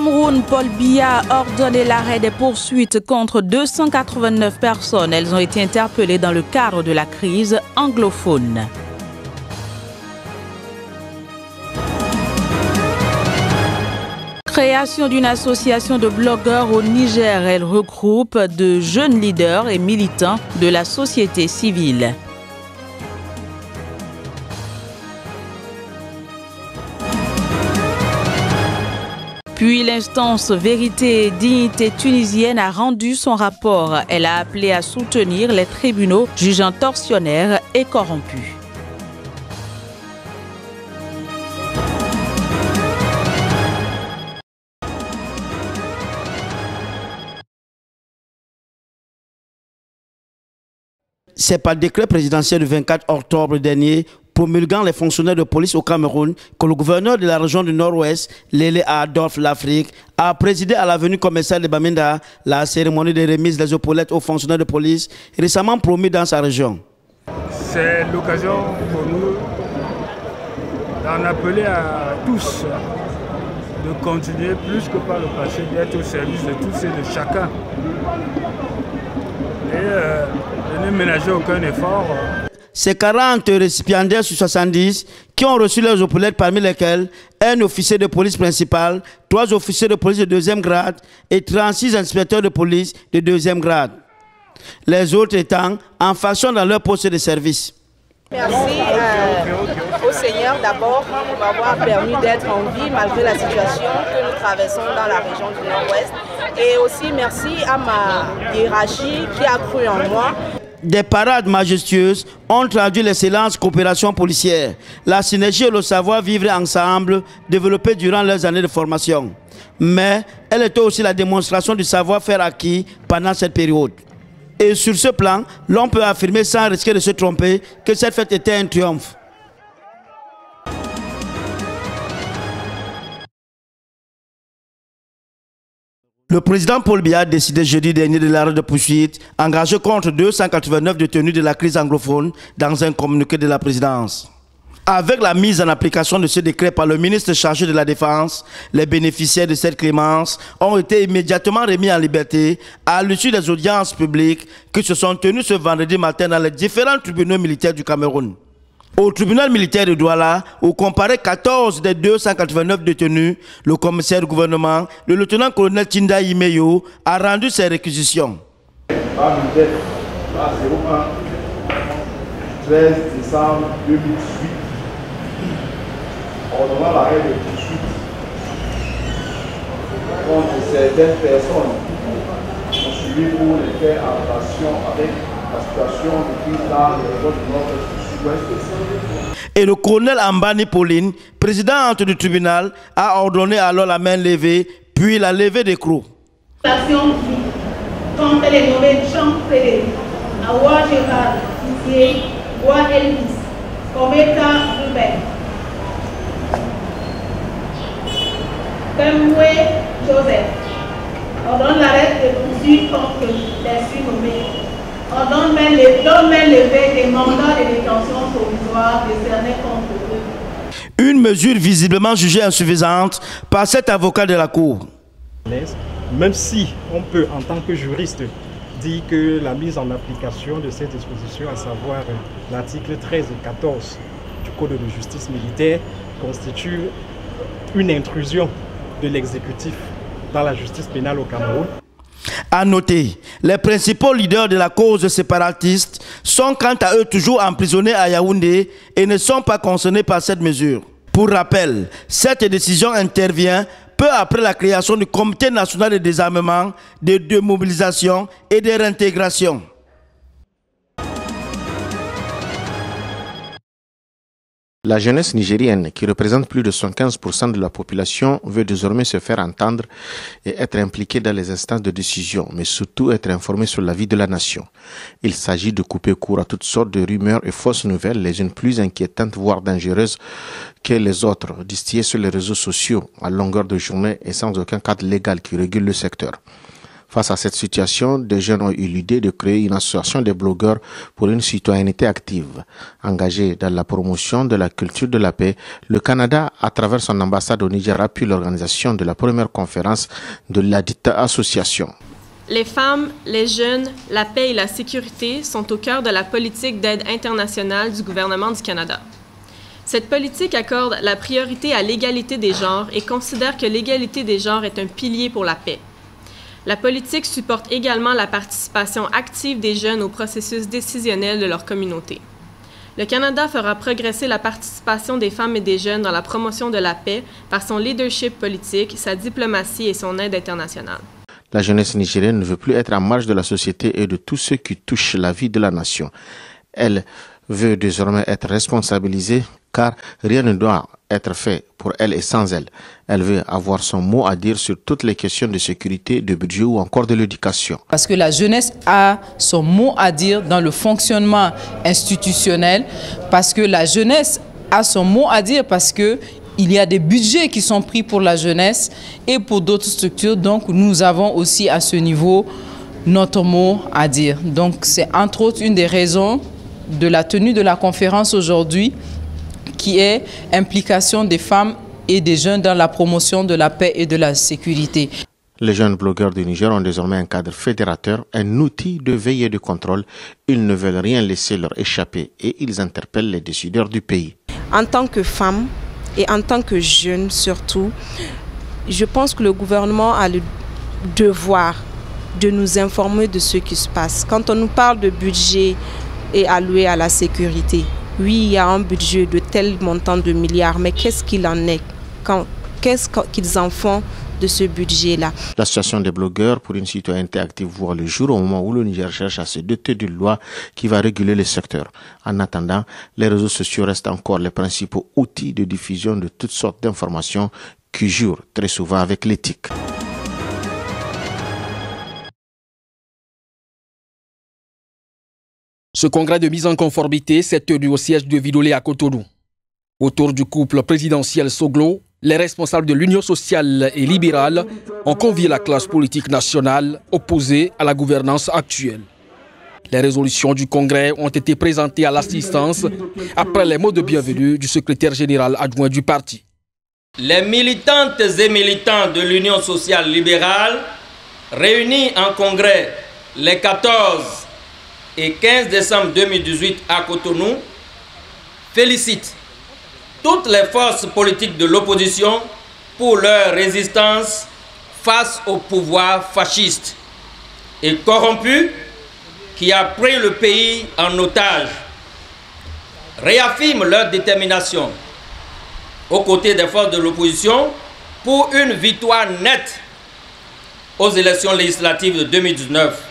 Cameroun, Paul Biya a ordonné l'arrêt des poursuites contre 289 personnes. Elles ont été interpellées dans le cadre de la crise anglophone. Création d'une association de blogueurs au Niger. Elle regroupe de jeunes leaders et militants de la société civile. Puis l'instance Vérité et Dignité tunisienne a rendu son rapport. Elle a appelé à soutenir les tribunaux jugeant tortionnaires et corrompus. C'est par décret présidentiel du 24 octobre dernier, promulguant les fonctionnaires de police au Cameroun, que le gouverneur de la région du Nord-Ouest, Lélé Adolphe Lafrique, a présidé à l'avenue commerciale de Bamenda la cérémonie de remise des épaulettes aux fonctionnaires de police récemment promus dans sa région. C'est l'occasion pour nous d'en appeler à tous de continuer plus que par le passé, d'être au service de tous et de chacun. Et de ne ménager aucun effort. Ces 40 récipiendaires sur 70 qui ont reçu leurs épaulettes, parmi lesquels un officier de police principal, 3 officiers de police de 2e grade et 36 inspecteurs de police de 2e grade. Les autres étant en fonction dans leur poste de service. Merci au Seigneur d'abord pour m'avoir permis d'être en vie malgré la situation que nous traversons dans la région du Nord-Ouest. Et aussi merci à ma hiérarchie qui a cru en moi. Des parades majestueuses ont traduit l'excellence coopération policière, la synergie et le savoir-vivre ensemble développés durant leurs années de formation. Mais elle était aussi la démonstration du savoir-faire acquis pendant cette période. Et sur ce plan, l'on peut affirmer sans risquer de se tromper que cette fête était un triomphe. Le président Paul Biya a décidé jeudi dernier de l'arrêt de poursuite engagé contre 289 détenus de la crise anglophone dans un communiqué de la présidence. Avec la mise en application de ce décret par le ministre chargé de la Défense, les bénéficiaires de cette clémence ont été immédiatement remis en liberté à l'issue des audiences publiques qui se sont tenues ce vendredi matin dans les différents tribunaux militaires du Cameroun. Au tribunal militaire de Douala, où comparé 14 des 289 détenus, le commissaire du gouvernement, le lieutenant-colonel Tinda Imeyo, a rendu ses réquisitions. Par le 13 décembre 2018, ordonnant l'arrêt de poursuite contre certaines personnes poursuivies pour les faits en relation avec la situation de crise dans les régions du Nord et du Sud-Ouest. Et le colonel Ambani Pauline, présidente du tribunal, a ordonné alors la main levée, puis la levée d'écrou. L'action contre les nommés Jean Frédéric, Awa Gérard, Didier, Bois Elvis, Kometa Ruben, Kemwe Joseph, ordonne l'arrêt de poursuite contre les surnommés. Ordonne main levée des mandats de détention provisoire décernés contre eux. Une mesure visiblement jugée insuffisante par cet avocat de la Cour. Même si on peut, en tant que juriste, dire que la mise en application de ces dispositions, à savoir l'article 13 et 14 du Code de justice militaire, constitue une intrusion de l'exécutif dans la justice pénale au Cameroun. À noter, les principaux leaders de la cause séparatiste sont quant à eux toujours emprisonnés à Yaoundé et ne sont pas concernés par cette mesure. Pour rappel, cette décision intervient peu après la création du Comité national de désarmement, de démobilisation et de réintégration. La jeunesse nigérienne, qui représente plus de 115% de la population, veut désormais se faire entendre et être impliquée dans les instances de décision, mais surtout être informée sur la vie de la nation. Il s'agit de couper court à toutes sortes de rumeurs et fausses nouvelles, les unes plus inquiétantes, voire dangereuses que les autres, distillées sur les réseaux sociaux à longueur de journée et sans aucun cadre légal qui régule le secteur. Face à cette situation, des jeunes ont eu l'idée de créer une association des blogueurs pour une citoyenneté active. Engagée dans la promotion de la culture de la paix, le Canada, à travers son ambassade au Niger, appuie l'organisation de la première conférence de ladite association. Les femmes, les jeunes, la paix et la sécurité sont au cœur de la politique d'aide internationale du gouvernement du Canada. Cette politique accorde la priorité à l'égalité des genres et considère que l'égalité des genres est un pilier pour la paix. La politique supporte également la participation active des jeunes au processus décisionnel de leur communauté. Le Canada fera progresser la participation des femmes et des jeunes dans la promotion de la paix par son leadership politique, sa diplomatie et son aide internationale. La jeunesse nigérienne ne veut plus être en marge de la société et de tout ce qui touche la vie de la nation. Elle veut désormais être responsabilisée car rien ne doit être fait pour elle et sans elle. Elle veut avoir son mot à dire sur toutes les questions de sécurité, de budget ou encore de l'éducation. Parce que la jeunesse a son mot à dire dans le fonctionnement institutionnel, parce que la jeunesse a son mot à dire parce que il y a des budgets qui sont pris pour la jeunesse et pour d'autres structures. Donc, nous avons aussi à ce niveau notre mot à dire. Donc, c'est entre autres une des raisons de la tenue de la conférence aujourd'hui, qui est implication des femmes et des jeunes dans la promotion de la paix et de la sécurité. Les jeunes blogueurs du Niger ont désormais un cadre fédérateur, un outil de veille et de contrôle. Ils ne veulent rien laisser leur échapper et ils interpellent les décideurs du pays. En tant que femme, et en tant que jeune surtout, je pense que le gouvernement a le devoir de nous informer de ce qui se passe. Quand on nous parle de budget et alloué à la sécurité, oui, il y a un budget de tel montant de milliards, mais qu'est-ce qu'il en est? Qu'est-ce qu'ils en font de ce budget-là? L'association des blogueurs pour une citoyenneté active voit le jour au moment où le Niger cherche à se doter d'une loi qui va réguler le secteur. En attendant, les réseaux sociaux restent encore les principaux outils de diffusion de toutes sortes d'informations qui jouent très souvent avec l'éthique. Ce congrès de mise en conformité s'est tenu au siège de Vidolé à Cotonou. Autour du couple présidentiel Soglo, les responsables de l'Union sociale et libérale ont convié la classe politique nationale opposée à la gouvernance actuelle. Les résolutions du congrès ont été présentées à l'assistance après les mots de bienvenue du secrétaire général adjoint du parti. Les militantes et militants de l'Union sociale libérale, réunis en congrès les 14 et 15 décembre 2018 à Cotonou, félicitent toutes les forces politiques de l'opposition pour leur résistance face au pouvoir fasciste et corrompu qui a pris le pays en otage, réaffirment leur détermination aux côtés des forces de l'opposition pour une victoire nette aux élections législatives de 2019.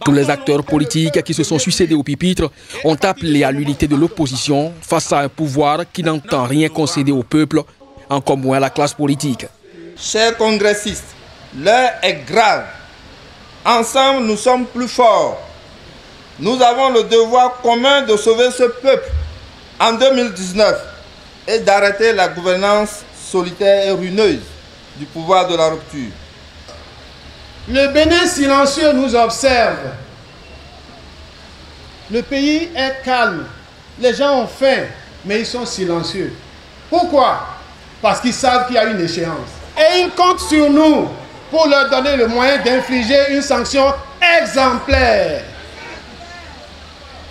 Tous les acteurs politiques qui se sont succédés au pupitre ont appelé à l'unité de l'opposition face à un pouvoir qui n'entend rien concéder au peuple, encore moins à la classe politique. Chers congressistes, l'heure est grave. Ensemble, nous sommes plus forts. Nous avons le devoir commun de sauver ce peuple en 2019 et d'arrêter la gouvernance solitaire et ruineuse du pouvoir de la rupture. Le Bénin silencieux nous observe. Le pays est calme. Les gens ont faim, mais ils sont silencieux. Pourquoi? Parce qu'ils savent qu'il y a une échéance. Et ils comptent sur nous pour leur donner le moyen d'infliger une sanction exemplaire.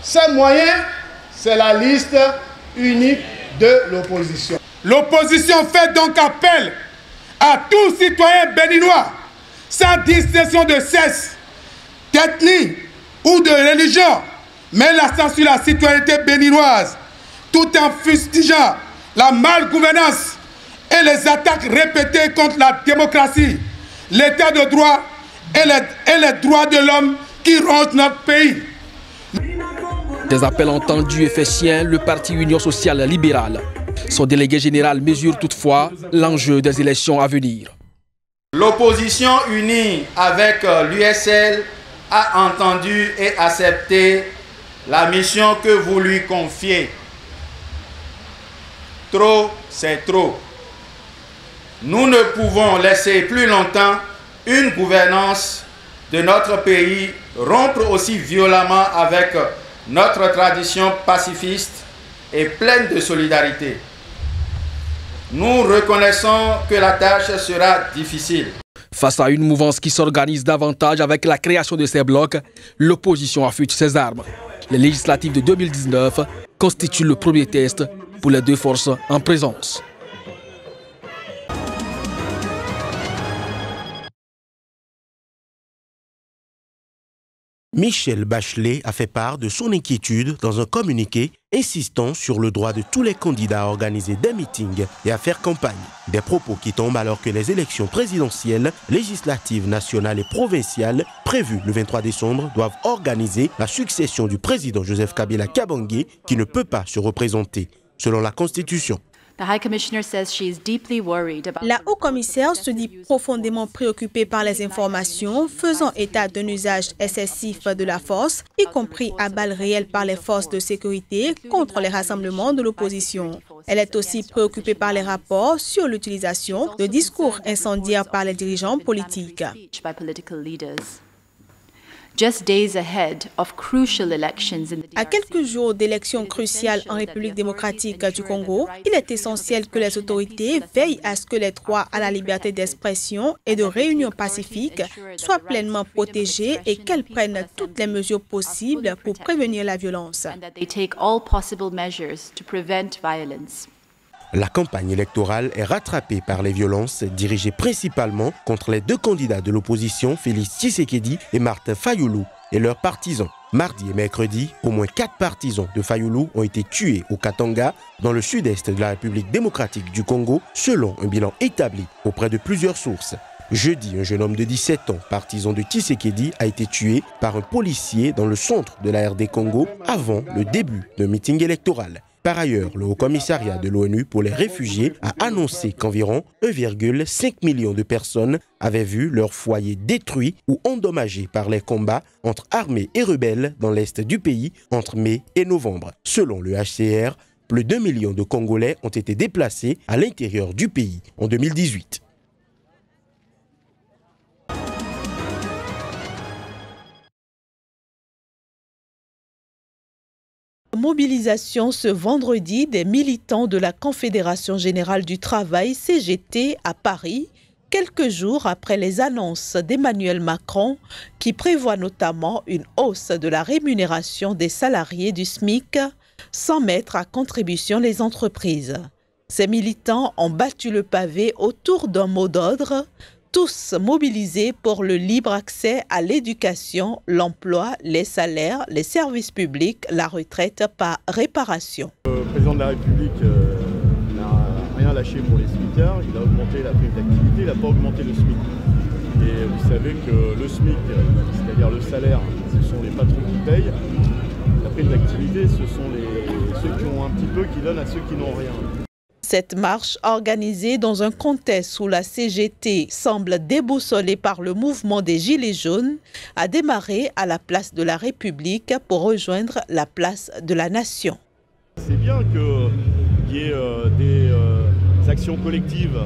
Ce moyen, c'est la liste unique de l'opposition. L'opposition fait donc appel à tous citoyens béninois, sans distinction de sexe, d'ethnie ou de religion, mais l'accent sur la citoyenneté béninoise, tout en fustigeant la malgouvernance et les attaques répétées contre la démocratie, l'état de droit et les droits de l'homme qui rongent notre pays. Des appels entendus et faits siens, le parti Union sociale libérale. Son délégué général mesure toutefois l'enjeu des élections à venir. L'opposition unie avec l'USL a entendu et accepté la mission que vous lui confiez. Trop, c'est trop. Nous ne pouvons laisser plus longtemps une gouvernance de notre pays rompre aussi violemment avec notre tradition pacifiste et pleine de solidarité. Nous reconnaissons que la tâche sera difficile. Face à une mouvance qui s'organise davantage avec la création de ces blocs, l'opposition affûte ses armes. Les législatives de 2019 constituent le premier test pour les deux forces en présence. Michelle Bachelet a fait part de son inquiétude dans un communiqué insistant sur le droit de tous les candidats à organiser des meetings et à faire campagne. Des propos qui tombent alors que les élections présidentielles, législatives, nationales et provinciales prévues le 23 décembre doivent organiser la succession du président Joseph Kabila Kabange qui ne peut pas se représenter, selon la Constitution. La haut-commissaire se dit profondément préoccupée par les informations faisant état d'un usage excessif de la force, y compris à balles réelles par les forces de sécurité contre les rassemblements de l'opposition. Elle est aussi préoccupée par les rapports sur l'utilisation de discours incendiaires par les dirigeants politiques. À quelques jours d'élections cruciales en République démocratique du Congo, il est essentiel que les autorités veillent à ce que les droits à la liberté d'expression et de réunion pacifique soient pleinement protégés et qu'elles prennent toutes les mesures possibles pour prévenir la violence. La campagne électorale est rattrapée par les violences dirigées principalement contre les deux candidats de l'opposition, Félix Tshisekedi et Martin Fayulu, et leurs partisans. Mardi et mercredi, au moins 4 partisans de Fayulu ont été tués au Katanga, dans le sud-est de la République démocratique du Congo, selon un bilan établi auprès de plusieurs sources. Jeudi, un jeune homme de 17 ans, partisan de Tshisekedi, a été tué par un policier dans le centre de la RD Congo avant le début d'un meeting électoral. Par ailleurs, le Haut-Commissariat de l'ONU pour les réfugiés a annoncé qu'environ 1,5 million de personnes avaient vu leur foyer détruit ou endommagé par les combats entre armées et rebelles dans l'est du pays entre mai et novembre. Selon le HCR, plus d'1 million de Congolais ont été déplacés à l'intérieur du pays en 2018. Mobilisation ce vendredi des militants de la Confédération Générale du Travail CGT à Paris, quelques jours après les annonces d'Emmanuel Macron qui prévoit notamment une hausse de la rémunération des salariés du SMIC sans mettre à contribution les entreprises. Ces militants ont battu le pavé autour d'un mot d'ordre, tous mobilisés pour le libre accès à l'éducation, l'emploi, les salaires, les services publics, la retraite par réparation. Le président de la République n'a rien lâché pour les SMICards, il a augmenté la prime d'activité, il n'a pas augmenté le SMIC. Et vous savez que le SMIC, c'est-à-dire le salaire, ce sont les patrons qui payent. La prime d'activité, ce sont ceux qui ont un petit peu qui donnent à ceux qui n'ont rien. Cette marche, organisée dans un contexte où la CGT semble déboussolée par le mouvement des Gilets jaunes, a démarré à la place de la République pour rejoindre la place de la Nation. C'est bien qu'il y ait des actions collectives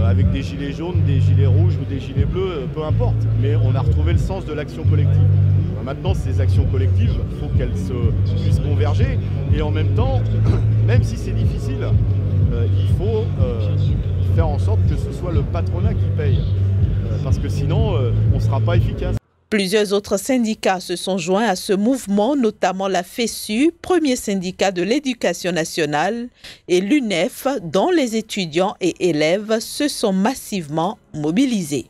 avec des gilets jaunes, des gilets rouges ou des gilets bleus, peu importe. Mais on a retrouvé le sens de l'action collective. Maintenant, ces actions collectives, il faut qu'elles puissent converger. Et en même temps, même si c'est difficile, il faut faire en sorte que ce soit le patronat qui paye. Parce que sinon, on ne sera pas efficace. Plusieurs autres syndicats se sont joints à ce mouvement, notamment la FESU, premier syndicat de l'éducation nationale, et l'UNEF, dont les étudiants et élèves se sont massivement mobilisés.